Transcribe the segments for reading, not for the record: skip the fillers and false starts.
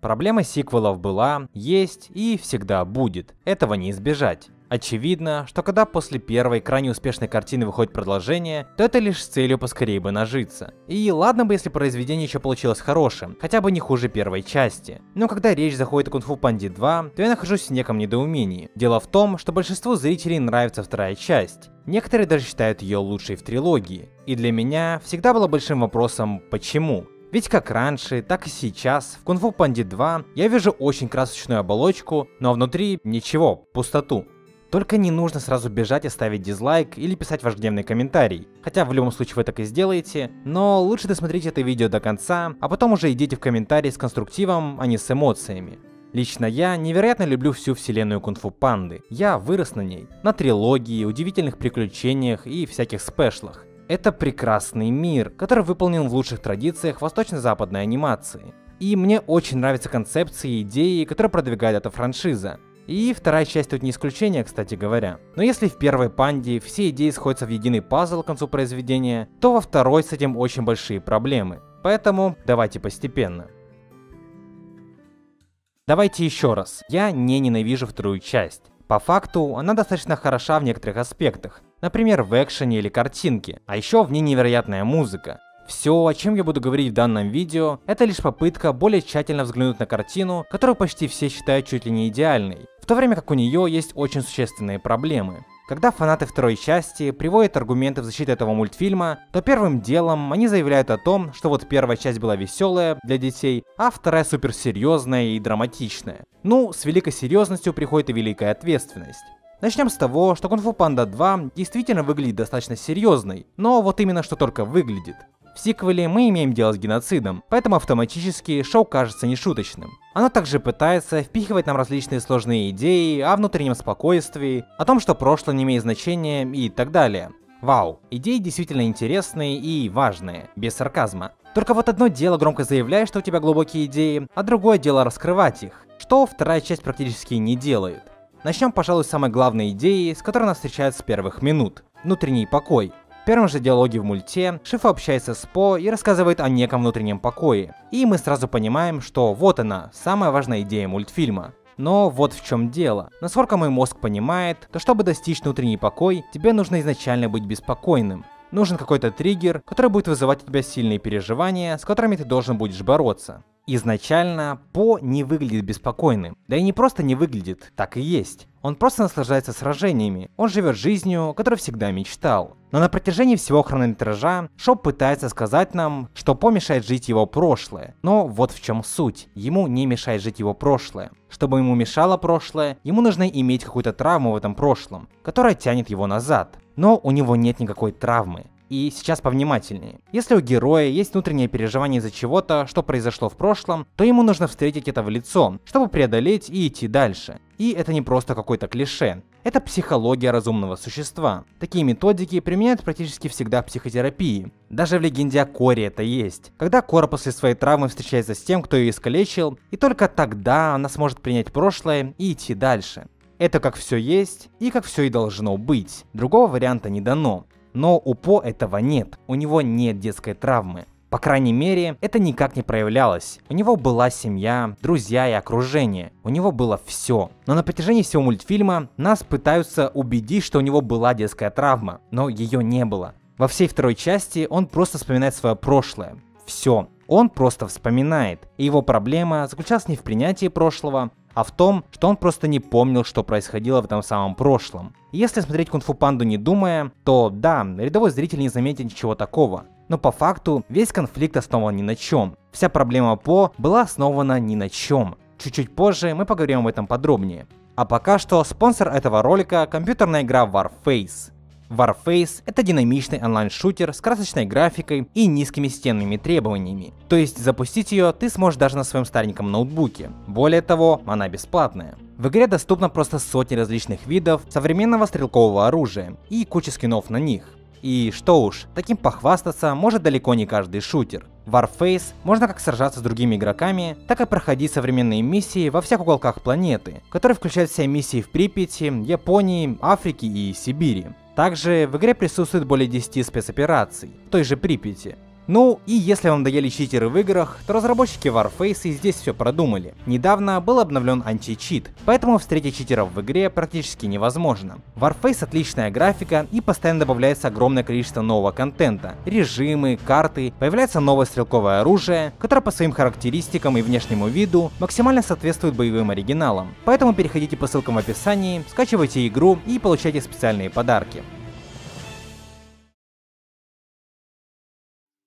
Проблема сиквелов была, есть и всегда будет. Этого не избежать. Очевидно, что когда после первой крайне успешной картины выходит продолжение, то это лишь с целью поскорее бы нажиться. И ладно бы, если произведение еще получилось хорошим, хотя бы не хуже первой части. Но когда речь заходит о Кунг-Фу Панде 2, то я нахожусь в неком недоумении. Дело в том, что большинству зрителей нравится вторая часть. Некоторые даже считают ее лучшей в трилогии. И для меня всегда было большим вопросом «почему?». Ведь как раньше, так и сейчас в Кунг-Фу Панде 2 я вижу очень красочную оболочку, но внутри ничего, пустоту. Только не нужно сразу бежать и ставить дизлайк или писать ваш гневный комментарий. Хотя в любом случае вы так и сделаете, но лучше досмотрите это видео до конца, а потом уже идите в комментарии с конструктивом, а не с эмоциями. Лично я невероятно люблю всю вселенную Кунг-Фу Панды. Я вырос на ней. На трилогии, удивительных приключениях и всяких спешлах. Это прекрасный мир, который выполнен в лучших традициях восточно-западной анимации. И мне очень нравятся концепции и идеи, которые продвигает эта франшиза. И вторая часть тут не исключение, кстати говоря. Но если в первой Панде все идеи сходятся в единый пазл к концу произведения, то во второй с этим очень большие проблемы. Поэтому давайте постепенно. Давайте еще раз. Я не ненавижу вторую часть. По факту, она достаточно хороша в некоторых аспектах. Например, в экшене или картинке. А еще в ней невероятная музыка. Все, о чем я буду говорить в данном видео, это лишь попытка более тщательно взглянуть на картину, которую почти все считают чуть ли не идеальной, в то время как у нее есть очень существенные проблемы. Когда фанаты второй части приводят аргументы в защиту этого мультфильма, то первым делом они заявляют о том, что вот первая часть была веселая для детей, а вторая суперсерьезная и драматичная. Ну, с великой серьезностью приходит и великая ответственность. Начнем с того, что Кунг-Фу Панда 2 действительно выглядит достаточно серьезной, но вот именно что только выглядит. В сиквеле мы имеем дело с геноцидом, поэтому автоматически шоу кажется нешуточным. Оно также пытается впихивать нам различные сложные идеи о внутреннем спокойствии, о том, что прошлое не имеет значения и так далее. Вау, идеи действительно интересные и важные, без сарказма. Только вот одно дело громко заявлять, что у тебя глубокие идеи, а другое дело раскрывать их, что вторая часть практически не делает. Начнем, пожалуй, с самой главной идеи, с которой нас встречают с первых минут – внутренний покой. В первом же диалоге в мульте Шифу общается с По и рассказывает о неком внутреннем покое. И мы сразу понимаем, что вот она, самая важная идея мультфильма. Но вот в чем дело. Насколько мой мозг понимает, то чтобы достичь внутренний покой, тебе нужно изначально быть беспокойным. Нужен какой-то триггер, который будет вызывать у тебя сильные переживания, с которыми ты должен будешь бороться. Изначально По не выглядит беспокойным. Да и не просто не выглядит, так и есть. Он просто наслаждается сражениями, он живет жизнью, которую всегда мечтал. Но на протяжении всего хронометража Шоу пытается сказать нам, что По мешает жить его прошлое. Но вот в чем суть. Ему не мешает жить его прошлое. Чтобы ему мешало прошлое, ему нужно иметь какую-то травму в этом прошлом, которая тянет его назад. Но у него нет никакой травмы. И сейчас повнимательнее. Если у героя есть внутреннее переживание из-за чего-то, что произошло в прошлом, то ему нужно встретить это в лицо, чтобы преодолеть и идти дальше. И это не просто какое-то клише. Это психология разумного существа. Такие методики применяют практически всегда в психотерапии. Даже в легенде о Коре это есть. Когда Кора после своей травмы встречается с тем, кто ее искалечил, и только тогда она сможет принять прошлое и идти дальше. Это как все есть и как все и должно быть. Другого варианта не дано. Но у По этого нет, у него нет детской травмы. По крайней мере, это никак не проявлялось. У него была семья, друзья и окружение. У него было все. Но на протяжении всего мультфильма нас пытаются убедить, что у него была детская травма, но ее не было. Во всей второй части он просто вспоминает свое прошлое. Все. Он просто вспоминает. И его проблема заключалась не в принятии прошлого, а в том, что он просто не помнил, что происходило в этом самом прошлом. И если смотреть Кунг-Фу Панду не думая, то да, рядовой зритель не заметит ничего такого. Но по факту весь конфликт основан ни на чем. Вся проблема По была основана ни на чем. Чуть-чуть позже мы поговорим об этом подробнее. А пока что спонсор этого ролика – компьютерная игра Warface. Warface — это динамичный онлайн-шутер с красочной графикой и низкими системными требованиями. То есть запустить ее ты сможешь даже на своем стареньком ноутбуке. Более того, она бесплатная. В игре доступно просто сотни различных видов современного стрелкового оружия и куча скинов на них. И что уж, таким похвастаться может далеко не каждый шутер. В Warface можно как сражаться с другими игроками, так и проходить современные миссии во всех уголках планеты, которые включают в себя миссии в Припяти, Японии, Африке и Сибири. Также в игре присутствует более 10 спецопераций, в той же Припяти. Ну, и если вам надоели читеры в играх, то разработчики Warface и здесь все продумали. Недавно был обновлен античит, поэтому встретить читеров в игре практически невозможно. Warface отличная графика и постоянно добавляется огромное количество нового контента. Режимы, карты, появляется новое стрелковое оружие, которое по своим характеристикам и внешнему виду максимально соответствует боевым оригиналам. Поэтому переходите по ссылкам в описании, скачивайте игру и получайте специальные подарки.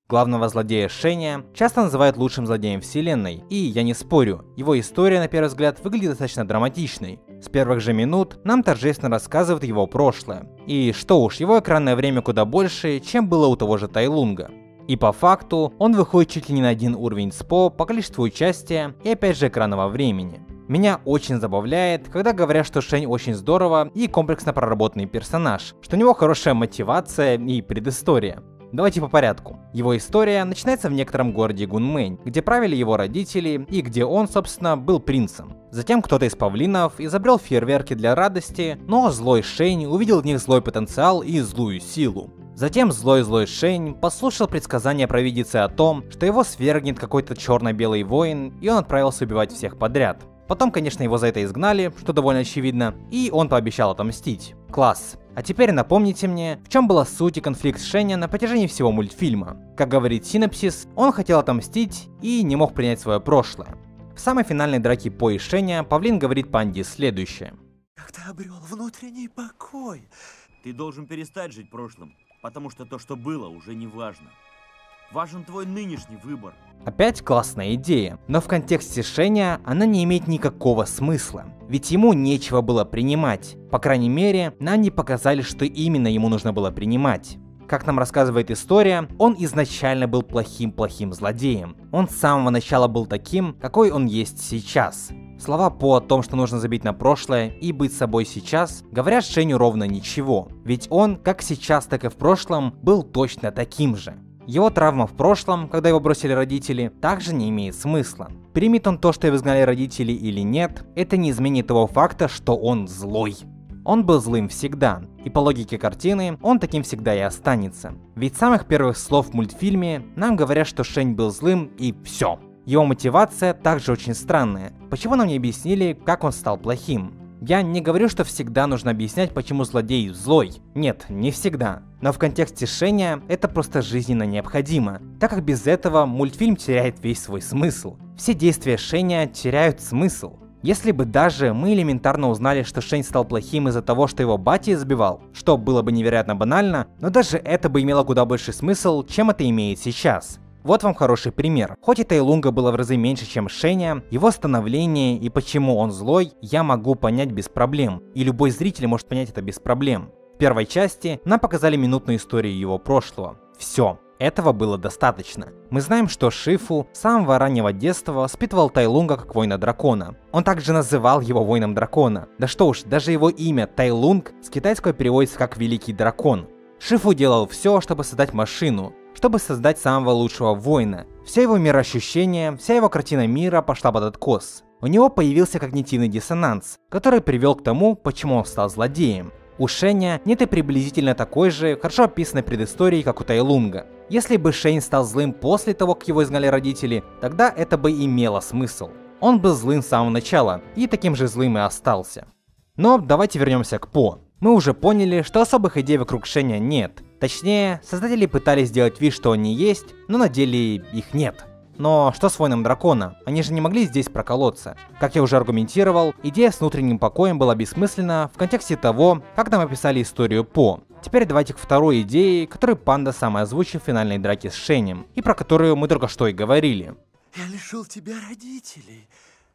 Главного злодея Шеня часто называют лучшим злодеем вселенной, и я не спорю, его история на первый взгляд выглядит достаточно драматичной. С первых же минут нам торжественно рассказывают его прошлое. И что уж, его экранное время куда больше, чем было у того же Tai Lung. И по факту, он выходит чуть ли не на один уровень с по количеству участия и опять же экранного времени. Меня очень забавляет, когда говорят, что Шень очень здорово и комплексно проработанный персонаж, что у него хорошая мотивация и предыстория. Давайте по порядку. Его история начинается в некотором городе Гунмэнь, где правили его родители и где он, собственно, был принцем. Затем кто-то из павлинов изобрел фейерверки для радости, но злой Шень увидел в них злой потенциал и злую силу. Затем злой Шень послушал предсказания провидицы о том, что его свергнет какой-то черно-белый воин, и он отправился убивать всех подряд. Потом, конечно, его за это изгнали, что довольно очевидно, и он пообещал отомстить. Класс. А теперь напомните мне, в чем была суть и конфликт Шеня на протяжении всего мультфильма. Как говорит синопсис, он хотел отомстить и не мог принять свое прошлое. В самой финальной драке По и Шеня павлин говорит панде следующее. Когда обрел внутренний покой, ты должен перестать жить прошлым, потому что то, что было, уже не важно. Важен твой нынешний выбор. Опять классная идея, но в контексте Шеня она не имеет никакого смысла, ведь ему нечего было принимать. По крайней мере, нам не показали, что именно ему нужно было принимать. Как нам рассказывает история, он изначально был плохим злодеем. Он с самого начала был таким, какой он есть сейчас. Слова По о том, что нужно забить на прошлое и быть собой сейчас, говорят Шеню ровно ничего, ведь он, как сейчас, так и в прошлом, был точно таким же. Его травма в прошлом, когда его бросили родители, также не имеет смысла. Примет он то, что его изгнали родители или нет, это не изменит того факта, что он злой. Он был злым всегда, и по логике картины, он таким всегда и останется. Ведь с самых первых слов в мультфильме нам говорят, что Шень был злым и все. Его мотивация также очень странная. Почему нам не объяснили, как он стал плохим? Я не говорю, что всегда нужно объяснять, почему злодей злой. Нет, не всегда. Но в контексте Шеня это просто жизненно необходимо, так как без этого мультфильм теряет весь свой смысл. Все действия Шеня теряют смысл. Если бы даже мы элементарно узнали, что Шень стал плохим из-за того, что его батя избивал, что было бы невероятно банально, но даже это бы имело куда больше смысл, чем это имеет сейчас. Вот вам хороший пример. Хоть и Tai Lung было в разы меньше, чем Шеня, его становление и почему он злой, я могу понять без проблем. И любой зритель может понять это без проблем. В первой части нам показали минутную историю его прошлого. Все. Этого было достаточно. Мы знаем, что Шифу с самого раннего детства воспитывал Tai Lung как воина-дракона. Он также называл его воином дракона. Да что уж, даже его имя Tai Lung с китайского переводится как «Великий дракон». Шифу делал все, чтобы создать машину, чтобы создать самого лучшего воина. Все его мироощущение, вся его картина мира пошла под откос. У него появился когнитивный диссонанс, который привел к тому, почему он стал злодеем. У Шеня нет и приблизительно такой же, хорошо описанной предыстории, как у Tai Lung. Если бы Шень стал злым после того, как его изгнали родители, тогда это бы имело смысл. Он был злым с самого начала, и таким же злым и остался. Но давайте вернемся к По. Мы уже поняли, что особых идей вокруг Шеня нет. Точнее, создатели пытались сделать вид, что они есть, но на деле их нет. Но что с воином дракона? Они же не могли здесь проколоться. Как я уже аргументировал, идея с внутренним покоем была бессмысленна в контексте того, как нам описали историю По. Теперь давайте к второй идее, которую панда сам озвучил в финальной драке с Шенем, и про которую мы только что и говорили. я лишил тебя родителей,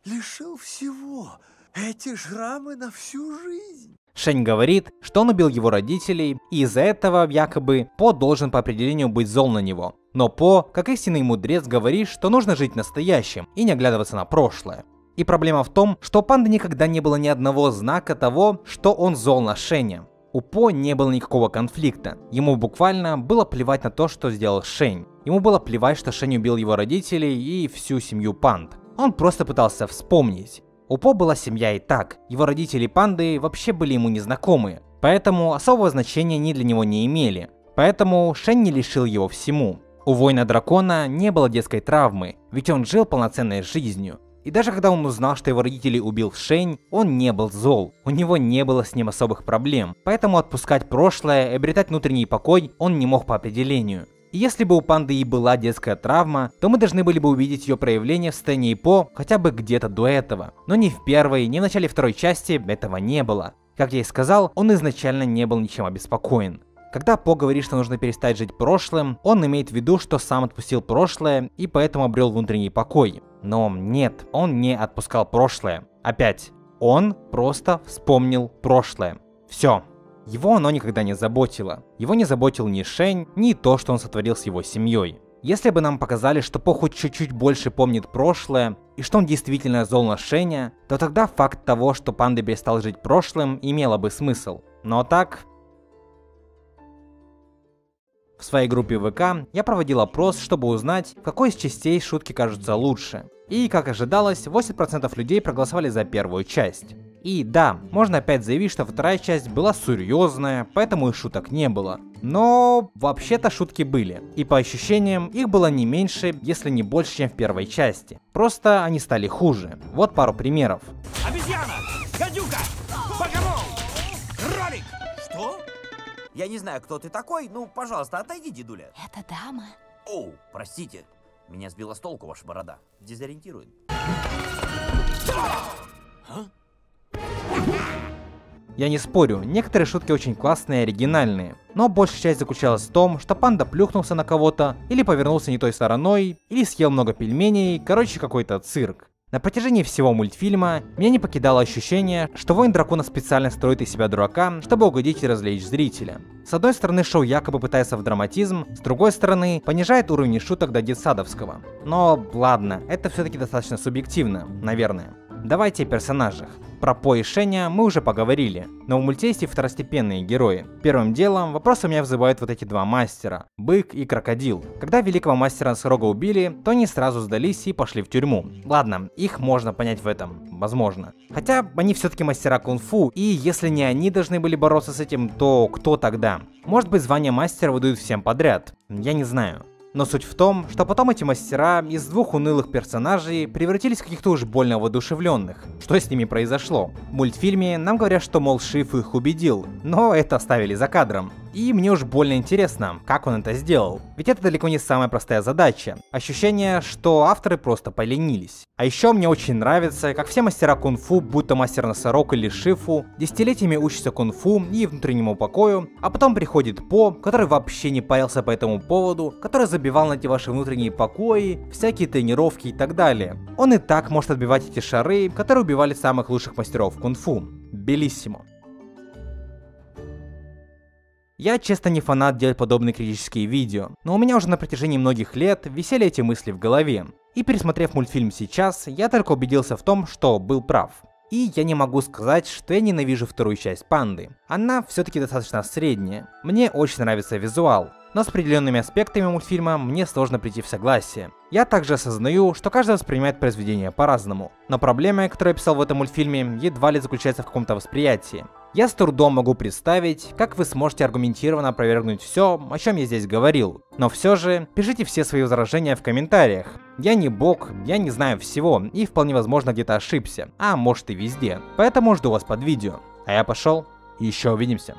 лишил всего. Эти шрамы на всю жизнь. Шень говорит, что он убил его родителей, и из-за этого, якобы, По должен по определению быть зол на него. Но По, как истинный мудрец, говорит, что нужно жить настоящим и не оглядываться на прошлое. И проблема в том, что у панды никогда не было ни одного знака того, что он зол на Шеня. У По не было никакого конфликта. Ему буквально было плевать на то, что сделал Шень. Ему было плевать, что Шень убил его родителей и всю семью панд. Он просто пытался вспомнить. У По была семья и так, его родители панды вообще были ему незнакомые, поэтому особого значения они для него не имели, поэтому Шень не лишил его всему. У воина-дракона не было детской травмы, ведь он жил полноценной жизнью. И даже когда он узнал, что его родителей убил Шень, он не был зол, у него не было с ним особых проблем, поэтому отпускать прошлое и обретать внутренний покой он не мог по определению. И если бы у панды и была детская травма, то мы должны были бы увидеть ее проявление в сцене Ипо хотя бы где-то до этого. Но ни в первой, ни в начале второй части этого не было. Как я и сказал, он изначально не был ничем обеспокоен. Когда По говорит, что нужно перестать жить прошлым, он имеет в виду, что сам отпустил прошлое и поэтому обрел внутренний покой. Но нет, он не отпускал прошлое. Опять, он просто вспомнил прошлое. Все. Его оно никогда не заботило. Его не заботил ни Шень, ни то, что он сотворил с его семьей. Если бы нам показали, что По хоть чуть-чуть больше помнит прошлое, и что он действительно зол на Шеня, то тогда факт того, что панда перестал жить прошлым, имело бы смысл. Но так... В своей группе ВК я проводил опрос, чтобы узнать, в какой из частей шутки кажутся лучше. И, как ожидалось, 80% людей проголосовали за первую часть. И да, можно опять заявить, что вторая часть была серьезная, поэтому и шуток не было. Но вообще-то шутки были. И по ощущениям, их было не меньше, если не больше, чем в первой части. Просто они стали хуже. Вот пару примеров. Обезьяна! Гадюка! Богомол! Кролик! Что? Я не знаю, кто ты такой, ну, пожалуйста, отойди, дедуля. Это дама. Оу, простите. Меня сбила с толку ваша борода. Дезориентирует. Я не спорю, некоторые шутки очень классные и оригинальные, но большая часть заключалась в том, что панда плюхнулся на кого-то, или повернулся не той стороной, или съел много пельменей, короче, какой-то цирк. На протяжении всего мультфильма меня не покидало ощущение, что воин дракона специально строит из себя дурака, чтобы угодить и развлечь зрителя. С одной стороны, шоу якобы пытается в драматизм, с другой стороны, понижает уровень шуток до детсадовского. Но ладно, это все-таки достаточно субъективно, наверное. Давайте о персонажах. Про По и Шеня мы уже поговорили, но в мульте есть и второстепенные герои. Первым делом вопрос у меня вызывают вот эти два мастера, Бык и Крокодил. Когда великого мастера Носорога убили, то они сразу сдались и пошли в тюрьму. Ладно, их можно понять в этом, возможно. Хотя они все-таки мастера кунг-фу, и если не они должны были бороться с этим, то кто тогда? Может быть, звание мастера выдают всем подряд, я не знаю. Но суть в том, что потом эти мастера из двух унылых персонажей превратились в каких-то уж больно воодушевленных. Что с ними произошло? В мультфильме нам говорят, что, мол, Шифу их убедил, но это оставили за кадром. И мне уж больно интересно, как он это сделал. Ведь это далеко не самая простая задача. Ощущение, что авторы просто поленились. А еще мне очень нравится, как все мастера кунг-фу, будь то мастер Носорог или Шифу, десятилетиями учатся кунг-фу и внутреннему покою, а потом приходит По, который вообще не парился по этому поводу, который забивал на эти ваши внутренние покои, всякие тренировки и так далее. Он и так может отбивать эти шары, которые убивали самых лучших мастеров кунг-фу. Белиссимо. Я честно не фанат делать подобные критические видео, но у меня уже на протяжении многих лет висели эти мысли в голове. И пересмотрев мультфильм сейчас, я только убедился в том, что был прав. И я не могу сказать, что я ненавижу вторую часть Панды. Она все-таки достаточно средняя. Мне очень нравится визуал, но с определенными аспектами мультфильма мне сложно прийти в согласие. Я также осознаю, что каждый воспринимает произведение по-разному. Но проблема, которую я писал в этом мультфильме, едва ли заключается в каком-то восприятии. Я с трудом могу представить, как вы сможете аргументированно опровергнуть все, о чем я здесь говорил. Но все же, пишите все свои возражения в комментариях. Я не бог, я не знаю всего, и вполне возможно где-то ошибся, а может и везде. Поэтому жду вас под видео. А я пошел, и еще увидимся.